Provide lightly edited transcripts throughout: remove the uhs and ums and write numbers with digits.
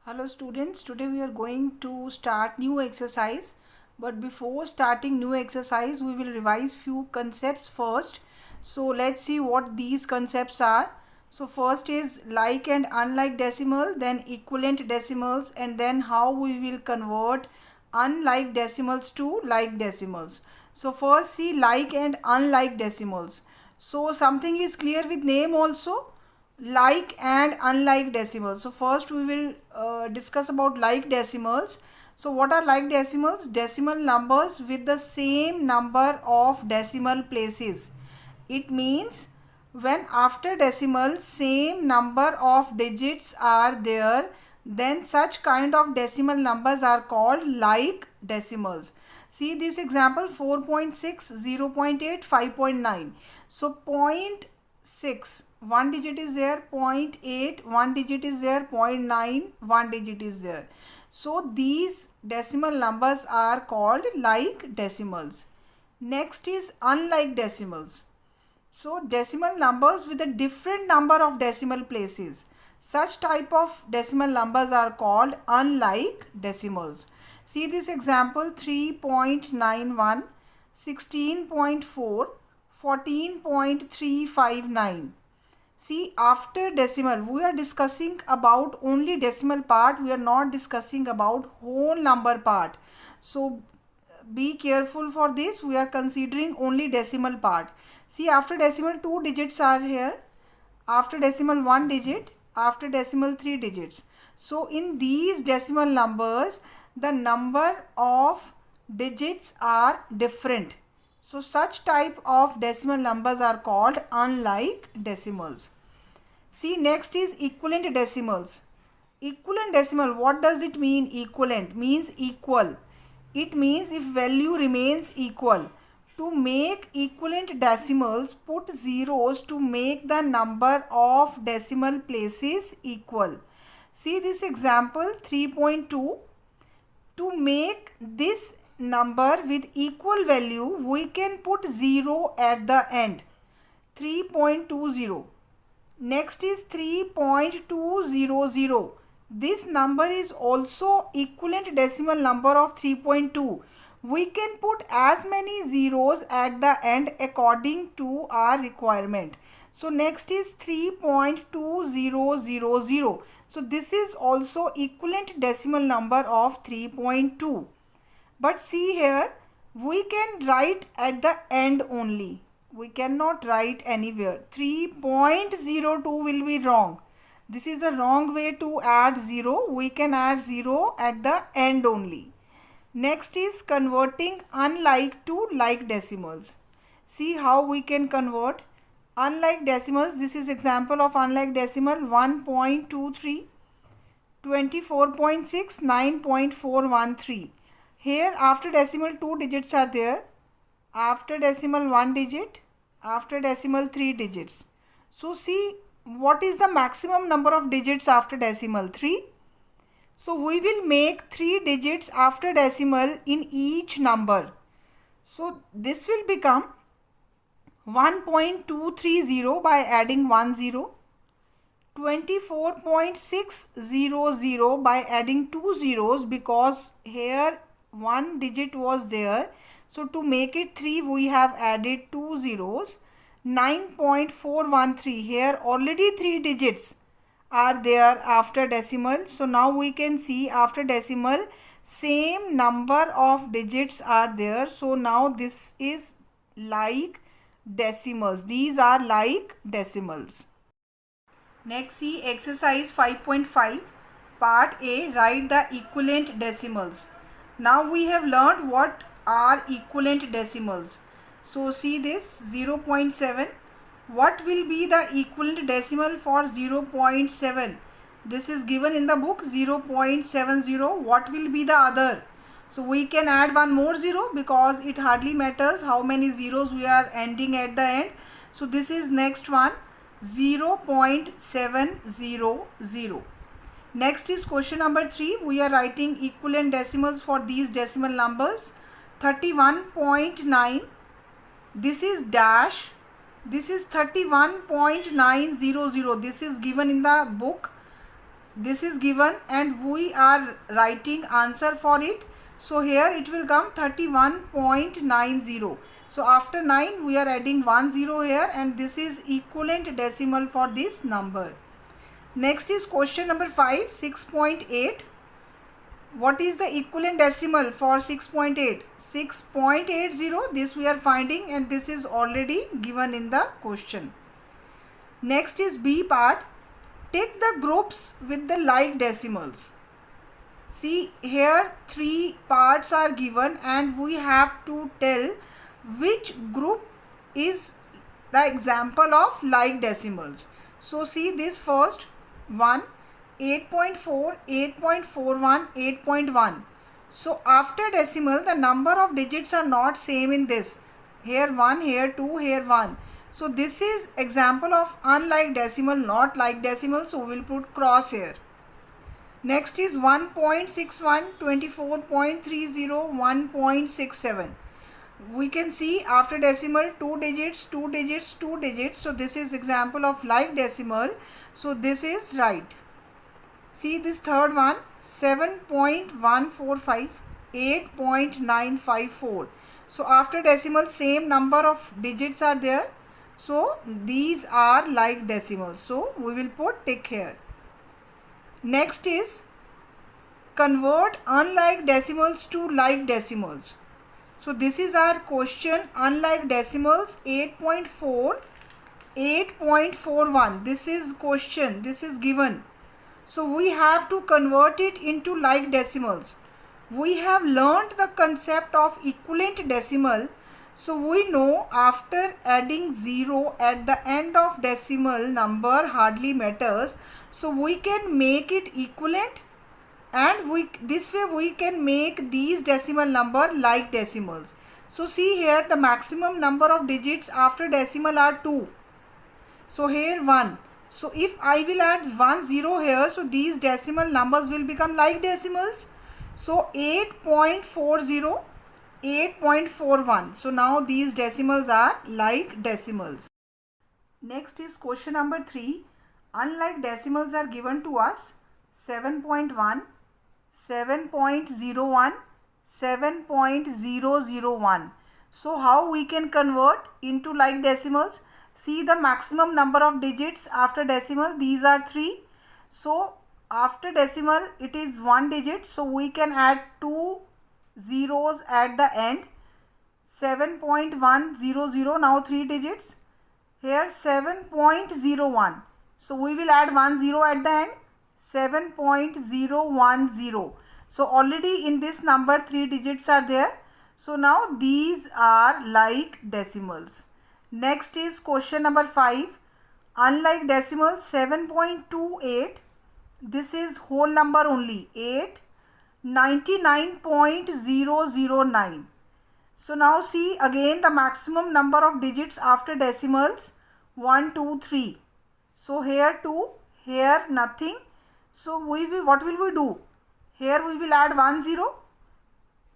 Hello students, today we are going to start new exercise, but before starting new exercise we will revise few concepts first. So let's see what these concepts are. So first is like and unlike decimal, then equivalent decimals, and then how we will convert unlike decimals to like decimals. So first see like and unlike decimals. So something is clear with name also, like and unlike decimals. So first we will discuss about like decimals. So what are like decimals? Decimal numbers with the same number of decimal places. It means when after decimal same number of digits are there, then such kind of decimal numbers are called like decimals. See this example: 4.6, 0.8, 5.9. So 0.6, one digit is there, 0.8, one digit is there, 0.9, one digit is there. So these decimal numbers are called like decimals. Next is unlike decimals. So decimal numbers with a different number of decimal places. Such type of decimal numbers are called unlike decimals. See this example: 3.91, 16.4, 14.359. See, after decimal we are discussing about only decimal part, we are not discussing about whole number part. So be careful for this, we are considering only decimal part. See, after decimal 2 digits are here, after decimal 1 digit, after decimal 3 digits. So in these decimal numbers the number of digits are different. So such type of decimal numbers are called unlike decimals. See, next is equivalent decimals. Equivalent decimal, what does it mean? Equivalent means equal. It means if value remains equal. To make equivalent decimals, put zeros to make the number of decimal places equal. See this example 3.2. To make this number with equal value, we can put 0 at the end. 3.20. Next is 3.200. This number is also equivalent decimal number of 3.2. We can put as many zeros at the end according to our requirement. So next is 3.2000. So this is also equivalent decimal number of 3.2. But see here, we can write at the end only. We cannot write anywhere. 3.02 will be wrong. This is a wrong way to add 0. We can add 0 at the end only. Next is converting unlike to like decimals. See how we can convert unlike decimals. This is example of unlike decimal: 1.23, 24.6, 9.413. Here after decimal 2 digits are there, after decimal 1 digit, after decimal 3 digits. So see what is the maximum number of digits after decimal? 3. So we will make 3 digits after decimal in each number. So this will become 1.230 by adding 1 0, 24.600 by adding 2 zeros, because here 1 digit was there. So to make it 3 we have added 2 zeros. 9.413, here already 3 digits are there after decimal. So now we can see after decimal same number of digits are there. So now this is like decimals. These are like decimals. Next see exercise 5.5 part A, write the equivalent decimals. Now we have learned what are equivalent decimals. So see this 0.7. What will be the equivalent decimal for 0.7? This is given in the book 0.70. What will be the other? So we can add one more 0 because it hardly matters how many zeros we are ending at the end. So this is next one, 0.700. Next is question number 3. We are writing equivalent decimals for these decimal numbers. 31.9. This is dash. This is 31.900. This is given in the book. this is given and we are writing answer for it. So here it will come 31.90. So after 9 we are adding 1 0 here, and this is equivalent decimal for this number. Next is question number 5, 6.8. What is the equivalent decimal for 6.8? 6.80. This we are finding, and this is already given in the question. Next is B part. Take the groups with the like decimals. See here 3 parts are given and we have to tell which group is the example of like decimals. So see this first one, 8.4, 8.41, 8.1. So after decimal the number of digits are not same in this. Here 1, here 2, here 1. So this is example of unlike decimal, not like decimal, so we will put cross here. Next is 1.61, 24.30, 1.67. We can see after decimal 2 digits, 2 digits, 2 digits. So this is example of like decimal. So this is right. See this third one, 7.145, 8.954. So after decimal same number of digits are there. So these are like decimals. So we will put tick here. Next is convert unlike decimals to like decimals. So this is our question. Unlike decimals 8.4, 8.41. This is question. This is given. So we have to convert it into like decimals. We have learned the concept of equivalent decimal. So we know after adding 0 at the end of decimal number hardly matters. So we can make it equivalent, and this way we can make these decimal number like decimals. So see here the maximum number of digits after decimal are 2. So here 1. So if I will add 1 0 here, so these decimal numbers will become like decimals. So 8.40, 8.41. So now these decimals are like decimals. Next is question number 3. Unlike decimals are given to us 7.1, 7.01, 7.001. So how we can convert into like decimals? See the maximum number of digits after decimal. These are 3. So after decimal it is 1 digit. So we can add 2 zeros at the end. 7.100. Now 3 digits. Here 7.01. So we will add 1 0 at the end. 7.010. So already in this number 3 digits are there. So now these are like decimals. Next is question number 5. Unlike decimals 7.28. This is whole number only. 8. 99.009. So now see again the maximum number of digits after decimals 1, 2, 3. So here 2, here nothing. So what will we do? Here we will add 1 0.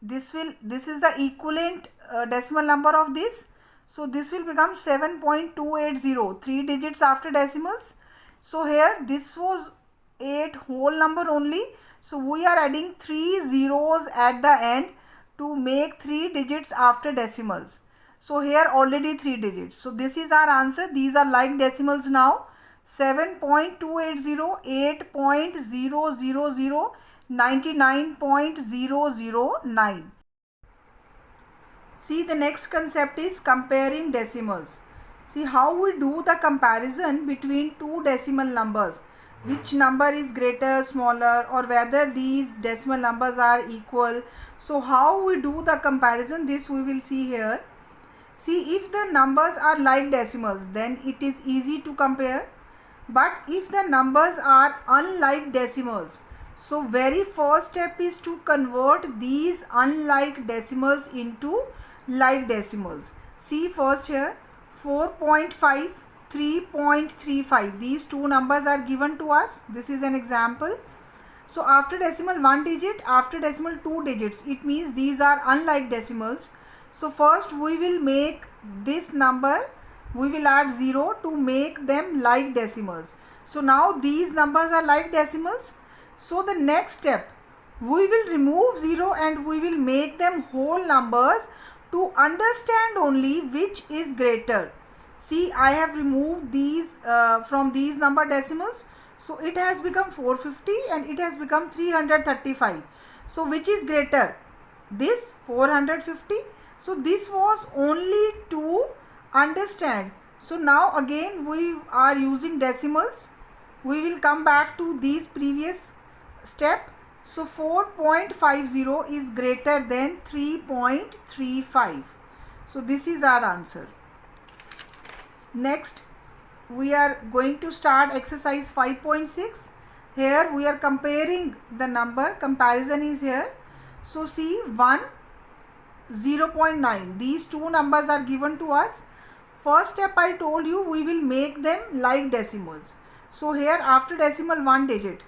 This is the equivalent decimal number of this. So this will become 7.280. 3 digits after decimals. So here this was 8 whole number only. So we are adding 3 zeros at the end to make 3 digits after decimals. So here already 3 digits. So this is our answer. These are like decimals now. 7.280, 8.000, 99.009. See the next concept is comparing decimals. See how we do the comparison between two decimal numbers. Which number is greater, smaller, or whether these decimal numbers are equal. So how we do the comparison, this we will see here. See if the numbers are like decimals, then it is easy to compare. But if the numbers are unlike decimals, so very first step is to convert these unlike decimals into like decimals. See first here 4.5, 3.35. These two numbers are given to us. This is an example. So after decimal 1 digit, after decimal 2 digits. It means these are unlike decimals. So first we will make this number, we will add 0 to make them like decimals. So now these numbers are like decimals. So the next step, we will remove 0 and we will make them whole numbers to understand only which is greater. See, I have removed these from these number decimals. So it has become 450 and it has become 335. So which is greater? This 450. So this was only to understand. So now again we are using decimals. We will come back to these previous step. So 4.50 is greater than 3.35. So this is our answer. Next, we are going to start exercise 5.6. Here we are comparing the number. Comparison is here. So see, 1, 0.9. These two numbers are given to us. First step I told you, we will make them like decimals. So here after decimal 1 digit.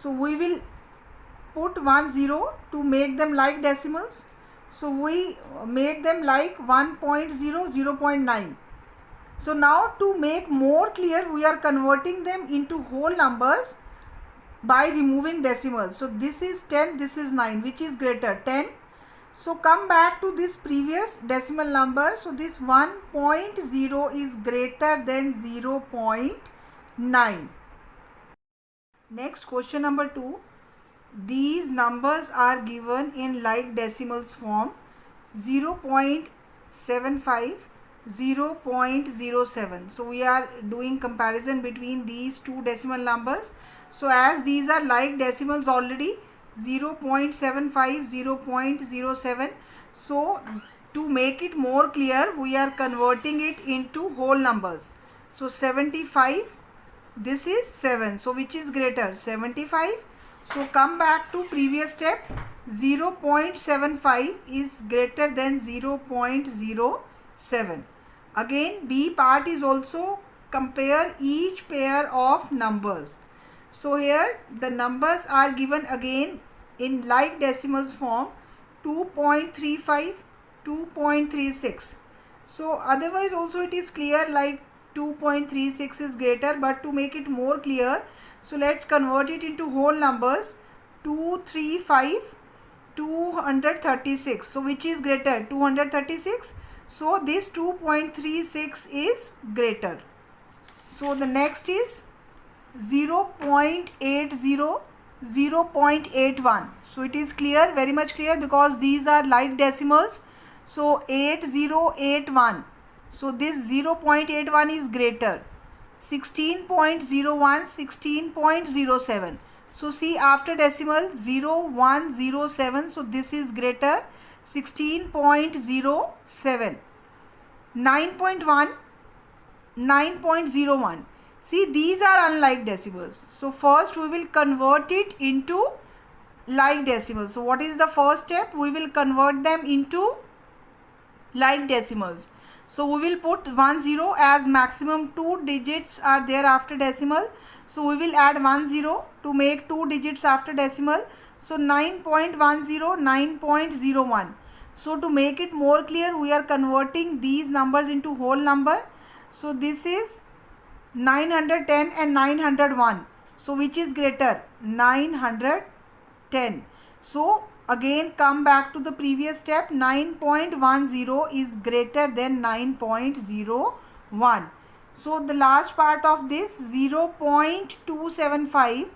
So we will put 1 0 to make them like decimals. So we made them like 1.0, 0.9. So now to make more clear, we are converting them into whole numbers by removing decimals. So this is 10, this is 9. Which is greater? 10. So come back to this previous decimal number. So this 1.0 is greater than 0.9. Next, question number 2. These numbers are given in like decimals form: 0.75, 0.07. So we are doing comparison between these two decimal numbers. So as these are like decimals already, 0.75, 0.07. So to make it more clear, we are converting it into whole numbers. So 75, this is 7. So which is greater? 75. So come back to previous step. 0.75 is greater than 0.07. Again, B part is also compare each pair of numbers. So here the numbers are given again in like decimals form: 2.35, 2.36. So otherwise also it is clear, like 2.36 is greater, but to make it more clear, so let's convert it into whole numbers. 235, 236. So which is greater? 236. So this 2.36 is greater. So the next is 0.80, 0.81. So it is clear, very much clear, because these are like decimals. So 8081. So this 0.81 is greater. 16.01, 16.07. So see, after decimal 0107. So this is greater. 16.07. 9.1, 9.01. See, these are unlike decimals. So first we will convert it into like decimals. So what is the first step? We will convert them into like decimals. So we will put 10 as maximum 2 digits are there after decimal. So we will add 10 to make 2 digits after decimal. So 9.10, 9.01. So to make it more clear, we are converting these numbers into whole number. So this is 910 and 901. So which is greater? 910. So again come back to the previous step. 9.10 is greater than 9.01. So the last part of this, 0.275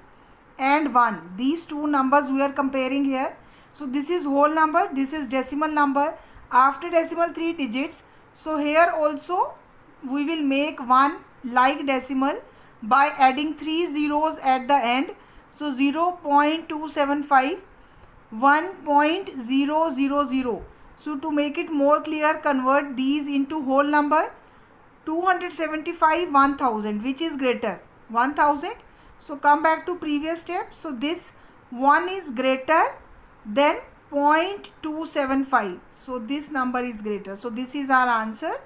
and 1. These two numbers we are comparing here. So this is whole number, this is decimal number. After decimal 3 digits. So here also we will make one like decimal by adding 3 zeros at the end. So 0.275, 1.000. So to make it more clear, convert these into whole number. 275, 1000. Which is greater? 1000. So come back to previous step. So this 1 is greater than 0.275. So this number is greater. So this is our answer.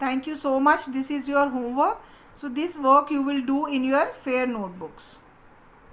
Thank you so much. This is your homework. So this work you will do in your fair notebooks.